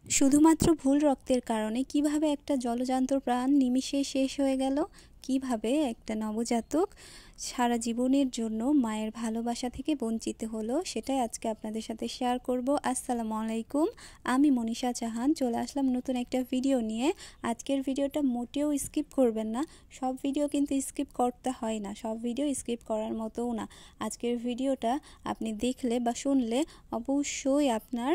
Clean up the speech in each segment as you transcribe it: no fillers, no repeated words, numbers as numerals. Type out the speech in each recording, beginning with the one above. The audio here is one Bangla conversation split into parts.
শুধুমাত্র ভুল রক্তের কারণে কিভাবে একটা জলজান্ত প্রাণ নিমিষে শেষ হয়ে গেল, কিভাবে একটা নবজাতক সারা জীবনের জন্য মায়ের ভালোবাসা থেকে বঞ্চিত হলো, সেটাই আজকে আপনাদের সাথে শেয়ার করব। আসসালামু আলাইকুম, আমি মনীষা জাহান চলে আসলাম নতুন একটা ভিডিও নিয়ে। আজকের ভিডিওটা মোটেও স্কিপ করবেন না। সব ভিডিও কিন্তু স্কিপ করতে হয় না, সব ভিডিও স্কিপ করার মতোও না। আজকের ভিডিওটা আপনি দেখলে বা শুনলে অবশ্যই আপনার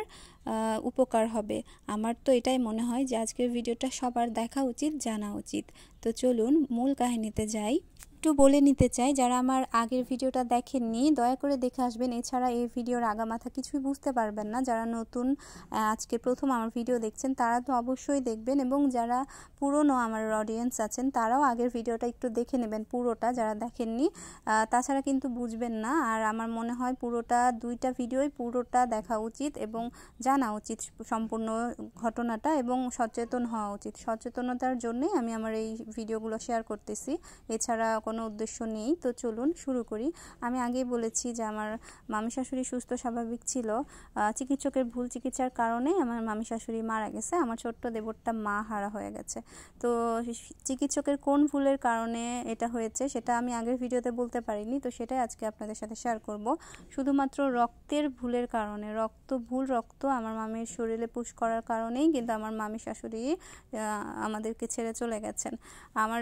উপকার হবে। আমার তো এটাই মনে হয় যে আজকের ভিডিওটা সবার দেখা উচিত, জানা উচিত। তো চলুন মূল কাহিনীতে যাই। একটু বলে নিতে চাই, যারা আমার আগের ভিডিওটা দেখেননি দয়া করে দেখে আসবেন। এছাড়া এই ভিডিওর আগামাথা কিছুই বুঝতে পারবেন না। যারা নতুন আজকে প্রথম আমার ভিডিও দেখছেন তারা তো অবশ্যই দেখবেন, এবং যারা পুরনো আমার অডিয়েন্স আছেন তারাও আগের ভিডিওটা একটু দেখে নেবেন পুরোটা, যারা দেখেননি। তাছাড়া কিন্তু বুঝবেন না। আর আমার মনে হয় পুরোটা, দুইটা ভিডিওই পুরোটা দেখা উচিত এবং জানা উচিত সম্পূর্ণ ঘটনাটা, এবং সচেতন হওয়া উচিত। সচেতনতার জন্যই আমি আমার এই ভিডিওগুলো শেয়ার করতেছি, এছাড়া কোনো উদ্দেশ্য নেই। তো চলুন শুরু করি। আমি আগেই বলেছি যে আমার মামি শাশুড়ি সুস্থ স্বাভাবিক ছিল। চিকিৎসকের ভুল চিকিৎসার কারণে আমার মামি শাশুড়ি মারা গেছে। আমার ছোট্ট দেবরটা মা হারা হয়ে গেছে। তো চিকিৎসকের কোন ভুলের কারণে এটা হয়েছে সেটা আমি আগের ভিডিওতে বলতে পারিনি, তো সেটাই আজকে আপনাদের সাথে শেয়ার করব। শুধুমাত্র রক্তের ভুলের কারণে, ভুল রক্ত আমার মামির শরীরে পুশ করার কারণেই কিন্তু আমার মামি শাশুড়ি আমাদেরকে ছেড়ে চলে গেছেন। আমার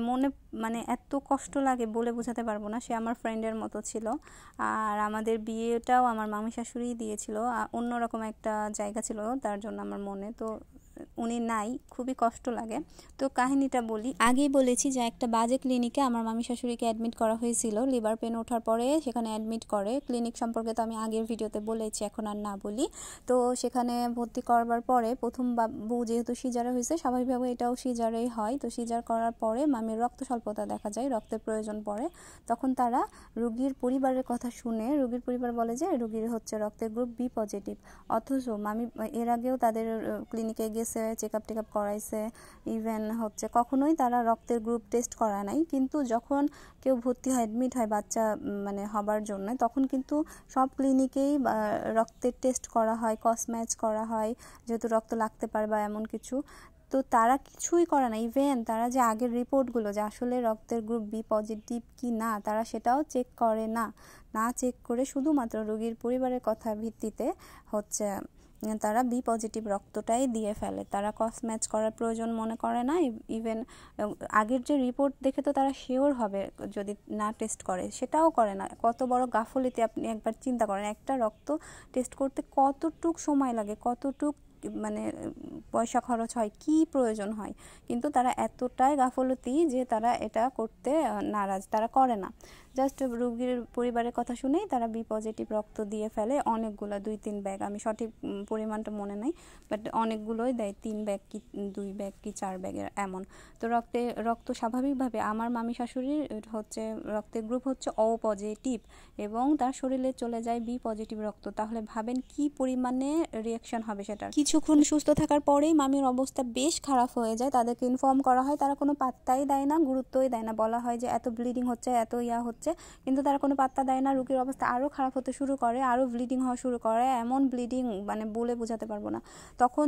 মনে এত কষ্ট লাগে বলে বোঝাতে পারবো না। সে আমার ফ্রেন্ডের মতো ছিল। আর আমাদের বিয়েটাও আমার মামি শাশুড়িই দিয়েছিল, অন্যরকম একটা জায়গা ছিল তার জন্য আমার মনে। তো উনি নাই, খুবই কষ্ট লাগে। তো কাহিনীটা বলি। আগেই বলেছি যে একটা বাজে ক্লিনিকে আমার মামি শাশুড়িকে অ্যাডমিট করা হয়েছিল। লিভার পেন ওঠার পরে সেখানে অ্যাডমিট করে। ক্লিনিক সম্পর্কে তো আমি আগের ভিডিওতে বলেছি, এখন আর না বলি। তো সেখানে ভর্তি করবার পরে প্রথম বাবু যেহেতু সিজারে হয়েছে, স্বাভাবিকভাবে এটাও সিজারেই হয়। তো সিজার করার পরে মামির রক্ত স্বল্পতা দেখা যায়, রক্তের প্রয়োজন পড়ে। তখন তারা রোগীর পরিবারের কথা শুনে, রোগীর পরিবার বলে যে রোগীর হচ্ছে রক্তের গ্রুপ বি পজিটিভ। অথচ মামি এর আগেও তাদের ক্লিনিকে গেছে, চেক আপ করাইছে, ইভেন হচ্ছে কখনোই তারা রক্তের গ্রুপ টেস্ট করা নাই। কিন্তু যখন কেউ ভর্তি হয়, অ্যাডমিট হয় বাচ্চা হবার জন্য, তখন কিন্তু সব ক্লিনিকেই রক্তের টেস্ট করা হয়, ক্রস ম্যাচ করা হয়, যেহেতু রক্ত লাগতে পারে বা এমন কিছু। তো তারা কিছুই করে না। ইভেন তারা যে আগের রিপোর্টগুলো যে আসলে রক্তের গ্রুপ বি পজিটিভ কি না, তারা সেটাও চেক করে না। না চেক করে শুধুমাত্র রোগীর পরিবারের কথার ভিত্তিতে হচ্ছে তারা বি পজিটিভ রক্তটাই দিয়ে ফেলে। তারা ক্রস ম্যাচ করার প্রয়োজন মনে করে না। ইভেন আগের যে রিপোর্ট দেখে তো তারা শিওর হবে যদি না টেস্ট করে, সেটাও করে না। কত বড় গাফলতি আপনি একবার চিন্তা করেন। একটা রক্ত টেস্ট করতে কতটুক সময় লাগে, কতটুক পয়সা খরচ হয়, কি প্রয়োজন হয়, কিন্তু তারা এতটাই গাফলতি যে তারা এটা করতে নারাজ, তারা করে না। জাস্ট রোগীর পরিবারের কথা শুনেই তারা বি পজিটিভ রক্ত দিয়ে ফেলে অনেকগুলো, 2-3 ব্যাগ, আমি সঠিক পরিমাণটা মনে নাই, বাট অনেকগুলোই দেয়, 3 ব্যাগ কি 2 ব্যাগ কি 4 ব্যাগের এমন। তো রক্ত স্বাভাবিকভাবে আমার মামি শাশুড়ির হচ্ছে রক্তের গ্রুপ হচ্ছে ও পজিটিভ, এবং তার শরীরে চলে যায় বি পজিটিভ রক্ত। তাহলে ভাবেন কি পরিমাণে রিয়াকশন হবে সেটার। কিছুক্ষণ সুস্থ থাকার পরেই মামির অবস্থা বেশ খারাপ হয়ে যায়। তাদেরকে ইনফর্ম করা হয়, তারা কোনো পাত্তাই দেয় না, গুরুত্বই দেয় না। বলা হয় যে এত ব্লিডিং হচ্ছে, এত হচ্ছে, কিন্তু তারা কোনো পাত্তা দেয় না। রোগীর অবস্থা আরও খারাপ হতে শুরু করে, আরও ব্লিডিং হওয়া শুরু করে, এমন ব্লিডিং বলে বোঝাতে পারবো না।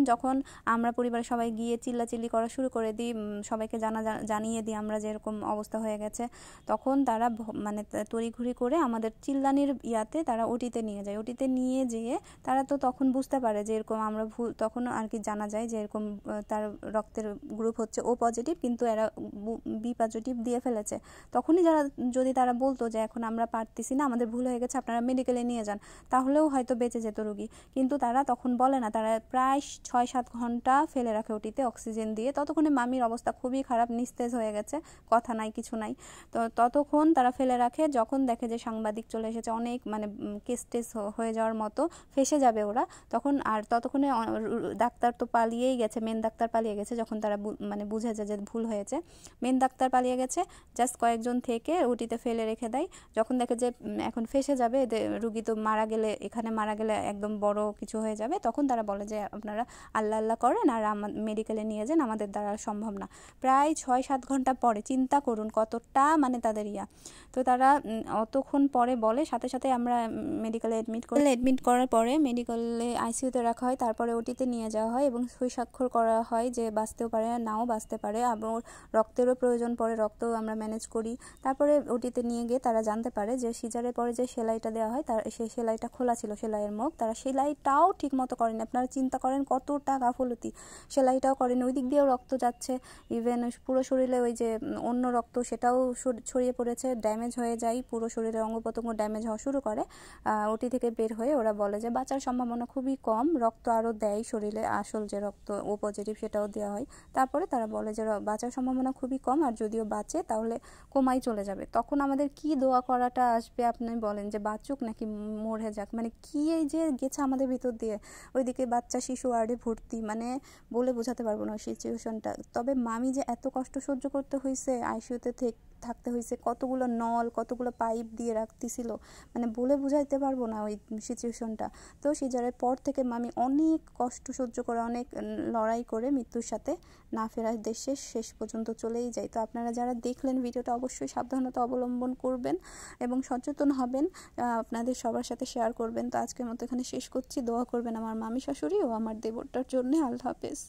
যখন আমরা পরিবারের সবাই গিয়ে চিল্লাচিল্লি করা শুরু করে দিই, সবাইকে জানিয়ে দিই আমরা যে এরকম অবস্থা হয়ে গেছে, তখন তারা তড়িঘড়ি করে আমাদের চিল্লানির ইয়াতে তারা ওটিতে নিয়ে যায়। ওটিতে নিয়ে যেয়ে তারা তো তখন বুঝতে পারে যে এরকম আমরা ভুল, তখন আর কি জানা যায় যে এরকম তার রক্তের গ্রুপ হচ্ছে ও পজিটিভ, কিন্তু এরা বি পজিটিভ দিয়ে ফেলেছে। তখনই যদি তারা বলতো যে এখন আমরা পারতেছি না, আমাদের ভুল হয়ে গেছে, আপনারা মেডিকেলে নিয়ে যান, তাহলেও হয়তো বেঁচে যেত রোগী। কিন্তু তারা তখন বলে না, তারা প্রায় 6-7 ঘন্টা ফেলে রাখে ওটিতে অক্সিজেন দিয়ে। ততক্ষণে মামির অবস্থা খুবই খারাপ, নিস্তেজ হয়ে গেছে, কথা নাই কিছু নাই। তো ততক্ষণ তারা ফেলে রাখে। যখন দেখে যে সাংবাদিক চলে এসেছে, অনেক কেস টেস হয়ে যাওয়ার মতো, ফেসে যাবে ওরা, তখন আর ততক্ষণে ডাক্তার তো পালিয়েই গেছে, মেন ডাক্তার পালিয়ে গেছে। যখন তারা বুঝে যায় যে ভুল হয়েছে, মেন ডাক্তার পালিয়ে গেছে, জাস্ট কয়েকজন থেকে ওটিতে ফেলে রেখে দেয়। যখন দেখে যে এখন ফেঁসে যাবে, রুগী তো মারা গেলে, এখানে মারা গেলে একদম বড় কিছু হয়ে যাবে, তখন তারা বলে যে আপনারা আল্লাহ আল্লাহ করেন আর মেডিকেলে নিয়ে যান, আমাদের দ্বারা সম্ভব না। প্রায় 6-7 ঘন্টা পরে, চিন্তা করুন কতটা মানে তাদের তো তারা অতক্ষণ পরে বলে, সাথে সাথে আমরা মেডিকেলে অ্যাডমিট করার পরে মেডিকেলে আইসিইউতে রাখা হয়, তারপরে ওটিতে নিয়ে যাওয়া হয় এবং সই স্বাক্ষর করা হয় যে বাঁচতেও পারে নাও বাঁচতে পারে, আবার রক্তেরও প্রয়োজন পড়ে, রক্তও আমরা ম্যানেজ করি। তারপরে ওটিতে নিয়ে গিয়ে তারা জানতে পারে যে সিজারের পরে যে সেলাইটা দেওয়া হয় তার সেই সেলাইটা খোলা ছিল, সেলাইয়ের মুখ, তারা সেলাইটাও ঠিক মতো করেনি। আপনারা চিন্তা করেন কতটা গাফলতি, সেলাইটাও করেনি, ওই দিক দিয়েও রক্ত যাচ্ছে, ইভেন পুরো শরীরে ওই যে অন্য রক্ত সেটাও ছড়িয়ে পড়েছে, ড্যামেজ হয়ে যায়, পুরো শরীরের অঙ্গ প্রত্যঙ্গ ড্যামেজ হওয়া শুরু করে। ওটি থেকে বের হয়ে ওরা বলে যে বাঁচার সম্ভাবনা খুবই কম, রক্ত আরও দেয় শরীরে, আসল যে রক্ত ও পজিটিভ সেটাও দেওয়া হয়। তারপরে তারা বলে যে বাঁচার সম্ভাবনা খুবই কম, আর যদিও বাঁচে তাহলে কোমায় চলে যাবে। তখন আমাদের কি দোয়া করাটা আসবে আপনি বলেন, যে বাঁচুক নাকি মরে যাক, মানে কি এই যে গেছে আমাদের ভিতর দিয়ে। ওইদিকে বাচ্চা শিশু ওয়ার্ডে ভর্তি, মানে বলে বোঝাতে পারবো না সিচুয়েশনটা। তবে মামি যে এত কষ্ট সহ্য করতে হয়েছে, আইসিইউতে থাকতে হয়েছে, কতগুলো নল কতগুলো পাইপ দিয়ে রাখতেছিল, মানে বলে বুঝাইতে পারবো না ওই সিচুয়েশনটা। তো সিজারের পর থেকে মামি অনেক কষ্ট সহ্য করে, অনেক লড়াই করে মৃত্যুর সাথে না ফেরার দেশে শেষ পর্যন্ত চলেই যায়। তো আপনারা যারা দেখলেন ভিডিওটা অবশ্যই সাবধানতা অবলম্বন করবেন এবং সচেতন হবেন, আপনাদের সবার সাথে শেয়ার করবেন। তো আজকের মতো এখানে শেষ করছি, দোয়া করবেন আমার মামি শাশুড়ি ও আমার দেবরটার জন্য। আল্লাহ হাফেজ।